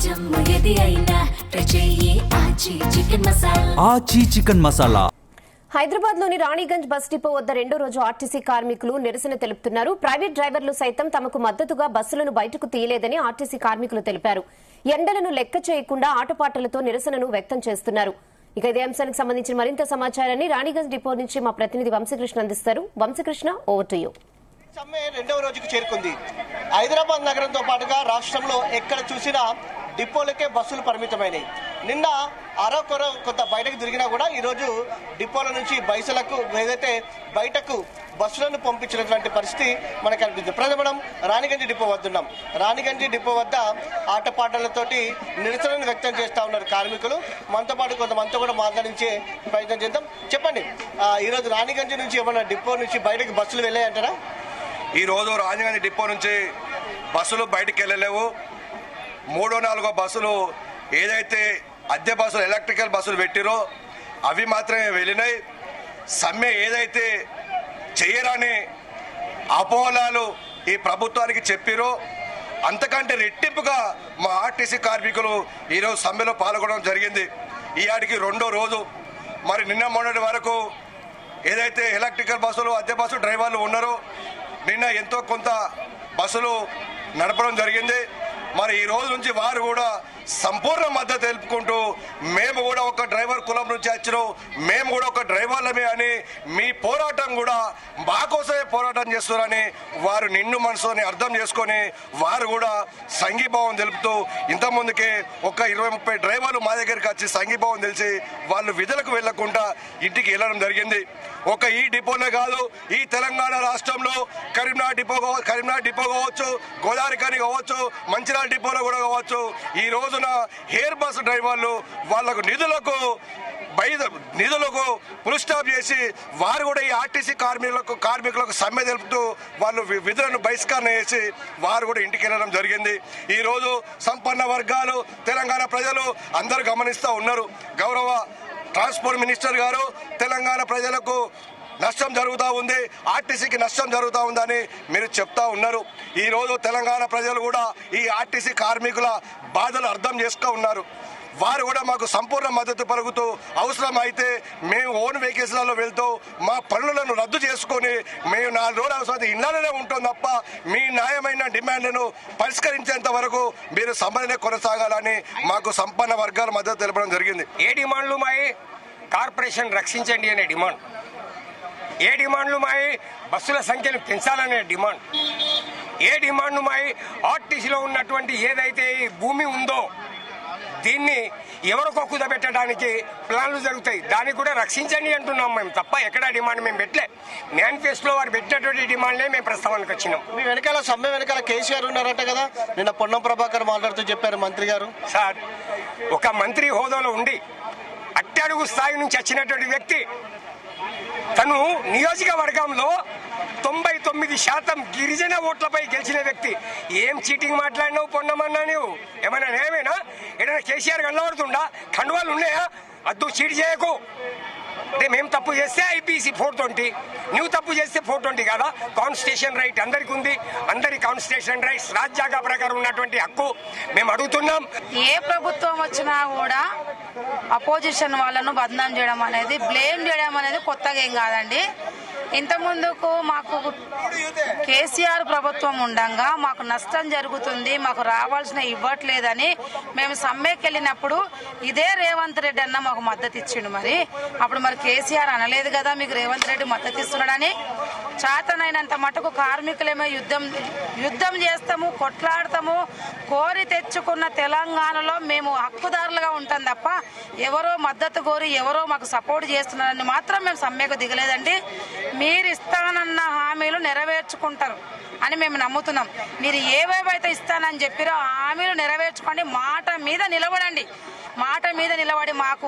జమ్ము ఏది అయినా ట్రై చెయ్యి ఆచి చికెన్ మసాలా. హైదరాబాద్ లోని రాణిగంజ్ బస్ డిపో వద్ద రెండో రోజు ఆర్టీసీ కార్మికులు నిరసన తెలుపుతున్నారు. ప్రైవేట్ డ్రైవర్లు సైతం తమకు మద్దతుగా బస్సులను బయటకు తీయలేదని ఆర్టీసీ కార్మికులు తెలిపారు. ఎండలను లెక్క చేయకుండా ఆటపాటలతో నిరసనను వ్యక్తం చేస్తున్నారు. ఇక ఇదే అంశానికి సంబంధించిన మరింత సమాచారాన్ని రాణిగంజ్ డిపో నుంచి మా ప్రతినిధి వంశీకృష్ణ అందిస్తారు. Vamsikrishna, over to you. సమ్మె రెండవ రోజుకు చేరుకుంది. హైదరాబాద్ నగరంతో పాటుగా రాష్ట్రంలో ఎక్కడ చూసినా డిపోలకే బస్సులు పరిమితమైనవి. నిన్న అరకొర కొంత బయటకు తిరిగినా కూడా ఈరోజు డిపోల నుంచి బైసులకు ఏదైతే బయటకు బస్సులను పంపించినటువంటి పరిస్థితి మనకు అనిపిస్తుంది. ప్రజలు మనం రాణిగంజ్ డిపో వద్ద ఉన్నాం. రాణిగంజ్ డిపో వద్ద ఆటపాటలతోటి నిరసనను వ్యక్తం చేస్తూ ఉన్నారు కార్మికులు. మనతో పాటు కొంతమందితో కూడా మాట్లాడించే ప్రయత్నం చేద్దాం. చెప్పండి, ఈరోజు రాణిగంజ్ నుంచి ఏమన్నా డిపో నుంచి బయటకు బస్సులు వెళ్ళాయంటారా? ఈరోజు రాజధాని డిపో నుంచి బస్సులు బయటికి వెళ్ళలేవు. 3-4 బస్సులు ఏదైతే అద్దె బస్సులు ఎలక్ట్రికల్ బస్సులు పెట్టిరో అవి మాత్రమే వెళ్ళినాయి. సమ్మె ఏదైతే చేయరాని అపోహలాలు ఈ ప్రభుత్వానికి చెప్పిరో అంతకంటే రెట్టింపుగా మా ఆర్టీసీ కార్మికులు ఈరోజు సమ్మెలో పాల్గొనడం జరిగింది. ఈయాడికి రెండో రోజు. మరి నిన్న మొన్నటి వరకు ఏదైతే ఎలక్ట్రికల్ బస్సులు అద్దె బస్సు డ్రైవర్లు ఉన్నారో నిన్న ఎంతో కొంత బస్సులు నడపడం జరిగింది. మరి ఈ రోజు నుంచి వారు కూడా సంపూర్ణ మద్దతు తెలుపుకుంటూ మేము కూడా ఒక డ్రైవర్ కులం నుంచి వచ్చినాం, మేము కూడా ఒక డ్రైవర్లమే అని మీ పోరాటం కూడా మా కోసమే పోరాటం చేస్తున్నారని వారు నిండు మనసుని అర్థం చేసుకొని వారు కూడా సంఘీభావం తెలుపుతూ ఇంతకుముందుకే ఒక 20-30 డ్రైవర్లు మా దగ్గరికి వచ్చి సంఘీభావం తెలిసి వాళ్ళు విధులకు వెళ్లకుండా ఇంటికి వెళ్ళడం జరిగింది. ఒక ఈ డిపోనే కాదు, ఈ తెలంగాణ రాష్ట్రంలో కరీంనగర్ డిపో కావచ్చు, గోదావరి ఖని కావచ్చు, మంచిర్యాల డిపోలో కూడా కావచ్చు, ఈ రోజున ఎయిర్ బస్ డ్రైవర్లు వాళ్లకు నిధులకు ఫుల్ స్టాప్ చేసి వారు కూడా ఈ ఆర్టీసీ కార్మికులకు సమ్మె తెలుపుతూ వాళ్ళు విధులను బహిష్కరణ చేసి వారు కూడా ఇంటికి వెళ్ళడం జరిగింది. ఈ రోజు సంపన్న వర్గాలు తెలంగాణ ప్రజలు అందరూ గమనిస్తూ ఉన్నారు. గౌరవ ట్రాన్స్పోర్ట్ మినిస్టర్ గారు తెలంగాణ ప్రజలకు నష్టం జరుగుతూ ఉంది, ఆర్టీసీకి నష్టం జరుగుతూ ఉందని మీరు చెప్తా ఉన్నారు. ఈ రోజు తెలంగాణ ప్రజలు కూడా ఈ ఆర్టీసీ కార్మికుల బాధలు అర్థం చేసుకుంటూ ఉన్నారు. వారు కూడా మాకు సంపూర్ణ మద్దతు పలుకుతూ అవసరం అయితే మేము ఓన్ వెహికల్స్లలో వెళ్తూ మా పనులను రద్దు చేసుకొని మేము 4 రోజుల అవసరం ఇళ్లలోనే ఉంటాం తప్ప మీ న్యాయమైన డిమాండ్లను పరిష్కరించేంత వరకు మీరు సమ్మెనే కొనసాగాలని మాకు సంపన్న వర్గాల మద్దతు తెలపడం జరిగింది. ఏ డిమాండ్లు మాయి? కార్పొరేషన్ రక్షించండి అనే డిమాండ్. ఏ డిమాండ్లు మాయి? బస్సుల సంఖ్యను పెంచాలనే డిమాండ్. ఏ డిమాండ్లు మాయి? ఆర్టీసీలో ఉన్నటువంటి ఏదైతే భూమి ఉందో దీన్ని ఎవరికో కుదబెట్టడానికి ప్లాన్లు జరుగుతాయి, దాన్ని కూడా రక్షించండి అంటున్నాం మేము తప్ప ఎక్కడ డిమాండ్ మేము పెట్టలే. మేనిఫెస్టోలో వారు పెట్టినటువంటి డిమాండ్లే మేము ప్రస్తావనకు వచ్చినాం. మీ వెనకాల సమ్మె వెనకాల కేసీఆర్ ఉన్నారట కదా, నిన్న పొన్నం ప్రభాకర్ మాట్లాడుతూ చెప్పారు మంత్రి గారు. సార్, ఒక మంత్రి హోదాలో ఉండి అట్టడుగు స్థాయి నుంచి వచ్చినటువంటి వ్యక్తి తను నియోజకవర్గంలో 99% గిరిజన ఓట్లపై గెలిచిన వ్యక్తి ఏం చీటింగ్ మాట్లాడినావు పొన్నమన్నా? నువ్వు ఏమైనా నేమేనా? ఏదైనా కేసీఆర్ కనబడుతుండా? కండువాలు ఉన్నాయా? అద్దు చీటి చేయకు. అంటే మేము తప్పు చేస్తే ఐపీసీ 420, నువ్వు తప్పు చేస్తే 420 కదా. కాన్స్టిట్యూషన్ రైట్ అందరికి ఉంది, అందరి కాన్స్టిట్యూషన్ రైట్స్ రాజ్యాంగ ప్రకారం ఉన్నటువంటి హక్కు మేము అడుగుతున్నాం. ఏ ప్రభుత్వం వచ్చినా కూడా అపోజిషన్ వాళ్ళను బదనాం చేయడం అనేది, బ్లేమ్ చేయడం అనేది కొత్తగా ఏం కాదండి. ఇంతకుముందుకు మాకు కేసీఆర్ ప్రభుత్వం ఉండగా మాకు నష్టం జరుగుతుంది, మాకు రావాల్సిన ఇవ్వట్లేదని మేము సమ్మెకి వెళ్ళినప్పుడు ఇదే రేవంత్ రెడ్డి అన్న మాకు మద్దతు ఇచ్చిండు. మరి అప్పుడు మరి కేసీఆర్ అనలేదు కదా మీకు రేవంత్ రెడ్డి మద్దతు ఇస్తున్నాడని. చేతనైనంత మటుకు కార్మికులేమో యుద్ధం చేస్తాము, కొట్లాడతాము. కోరి తెచ్చుకున్న తెలంగాణలో మేము హక్కుదారులుగా ఉంటాం తప్ప ఎవరో మద్దతు కోరి ఎవరో మాకు సపోర్ట్ చేస్తున్నారని మాత్రం మేము సమ్మెకు దిగలేదండి. మీరు ఇస్తానన్న హామీలు నెరవేర్చుకుంటారు అని మేము నమ్ముతున్నాం. మీరు ఏవేవైతే ఇస్తానని చెప్పారో ఆ హామీలు నెరవేర్చుకోండి, మాట మీద నిలబడండి. మాట మీద నిలబడి మాకు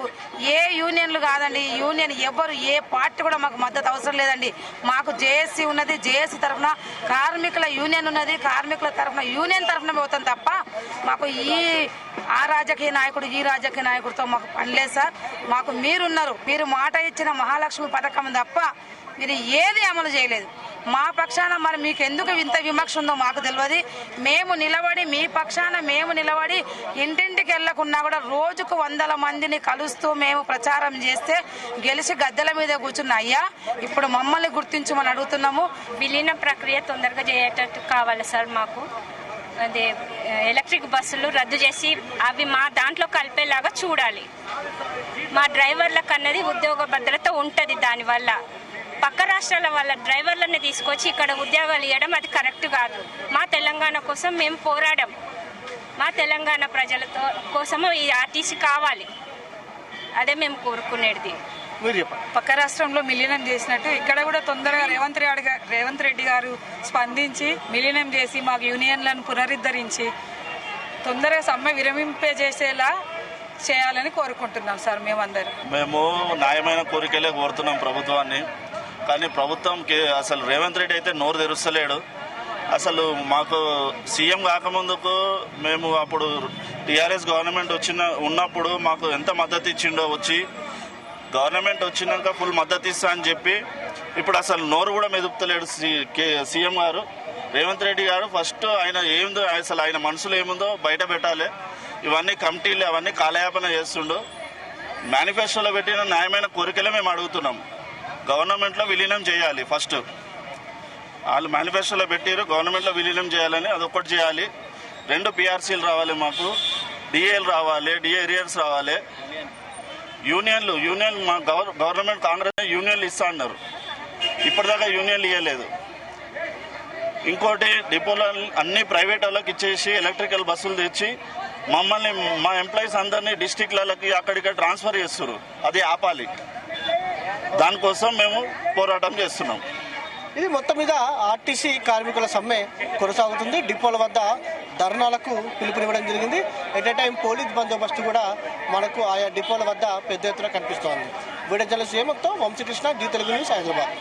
ఏ యూనియన్లు కాదండి, యూనియన్ ఎవరు ఏ పార్టీ కూడా మాకు మద్దతు అవసరం లేదండి. మాకు జేఏసీ ఉన్నది, జేఏసీ తరఫున కార్మికుల యూనియన్ ఉన్నది, కార్మికుల తరఫున యూనియన్ తరఫున పోతాం తప్ప మాకు ఆ రాజకీయ నాయకుడు ఈ రాజకీయ నాయకుడితో మాకు పని లేదు సార్. మాకు మీరున్నారు, మీరు మాట ఇచ్చిన మహాలక్ష్మి పథకం తప్ప మీరు ఏది అమలు చేయలేదు. మా పక్షాన మరి మీకు ఎందుకు ఇంత విమర్శ ఉందో మాకు తెలియదు. మేము నిలబడి మీ పక్షాన మేము నిలబడి ఇంటింటికి వెళ్ళకున్నా కూడా రోజుకు 100 మందిని కలుస్తూ మేము ప్రచారం చేస్తే గెలిచి గద్దెల మీద కూర్చున్న అయ్యా ఇప్పుడు మమ్మల్ని గుర్తించమని అడుగుతున్నాము. విలీన ప్రక్రియ తొందరగా చేయటట్టు కావాలి సార్. మాకు అదే ఎలక్ట్రిక్ బస్సులు రద్దు చేసి అవి మా దాంట్లో కలిపేలాగా చూడాలి. మా డ్రైవర్లకు అన్నది ఉద్యోగ భద్రత ఉంటుంది. దానివల్ల పక్క రాష్ట్రాల వాళ్ళ డ్రైవర్లని తీసుకొచ్చి ఇక్కడ ఉద్యోగాలు ఇవ్వడం అది కరెక్ట్ కాదు. మా తెలంగాణ కోసం మేము పోరాడాం. మా తెలంగాణ ప్రజలతో కోసము ఈ ఆర్టీసీ కావాలి. అదే మేము కోరుకునేది. పక్క రాష్ట్రంలో విలీనం చేసినట్టు ఇక్కడ కూడా తొందరగా రేవంత్ రెడ్డి గారు స్పందించి విలీనం చేసి మాకు యూనియన్లను పునరుద్ధరించి తొందరగా సమ్మె విరమింపజేసేలా చేయాలని కోరుకుంటున్నాం సార్. మేము న్యాయమైన కోరికలే కోరుతున్నాం ప్రభుత్వాన్ని. కానీ ప్రభుత్వంకి అసలు రేవంత్ రెడ్డి అయితే నోరు తెరుస్తలేడు. అసలు మాకు సీఎం కాకముందుకు మేము అప్పుడు టీఆర్ఎస్ గవర్నమెంట్ ఉన్నప్పుడు మాకు ఎంత మద్దతు ఇచ్చిండో, వచ్చి గవర్నమెంట్ వచ్చినాక ఫుల్ మద్దతు ఇస్తా అని చెప్పి ఇప్పుడు అసలు నోరు కూడా మెదుపుతలేడు సీఎం గారు. రేవంత్ రెడ్డి గారు ఫస్ట్ ఆయన ఏందో, అసలు ఆయన మనసులో ఏముందో బయట పెట్టాలి. ఇవన్నీ కమిటీలు అవన్నీ కాలయాపన చేస్తుండు. మేనిఫెస్టోలో పెట్టిన న్యాయమైన కోరికలే మేము అడుగుతున్నాం. గవర్నమెంట్లో విలీనం చేయాలి. ఫస్ట్ వాళ్ళు మేనిఫెస్టోలో పెట్టారు గవర్నమెంట్లో విలీనం చేయాలని, అదొక్కటి చేయాలి. 2 PRCలు రావాలి, మాకు డిఏలు రావాలి, డిఏ ఏరియాస్ రావాలి. యూనియన్ మా గవర్నమెంట్ కాంగ్రెస్ యూనియన్లు ఇస్తా అన్నారు, ఇప్పటిదాకా యూనియన్లు ఇవ్వలేదు. ఇంకోటి డిపోలో అన్ని ప్రైవేట్ వాళ్ళకి ఇచ్చేసి ఎలక్ట్రికల్ బస్సులు తెచ్చి మమ్మల్ని మా ఎంప్లాయీస్ అందరినీ డిస్టిక్లకి అక్కడిక్కడ ట్రాన్స్ఫర్ చేస్తారు. అది ఆపాలి. దానికోసం మేము పోరాటం చేస్తున్నాం. ఇది మొత్తం మీద ఆర్టీసీ కార్మికుల సమ్మె కొనసాగుతుంది. డిపోల వద్ద ధర్నాలకు పిలుపునివ్వడం జరిగింది. ఎట్ ఏ టైం పోలీస్ బందోబస్తు కూడా మనకు ఆయా డిపోల వద్ద పెద్ద ఎత్తున కనిపిస్తోంది. వీడియో జర్నలిస్ట్ ఏమొత్తం వంశీకృష్ణ, జీ తెలుగు న్యూస్, హైదరాబాద్.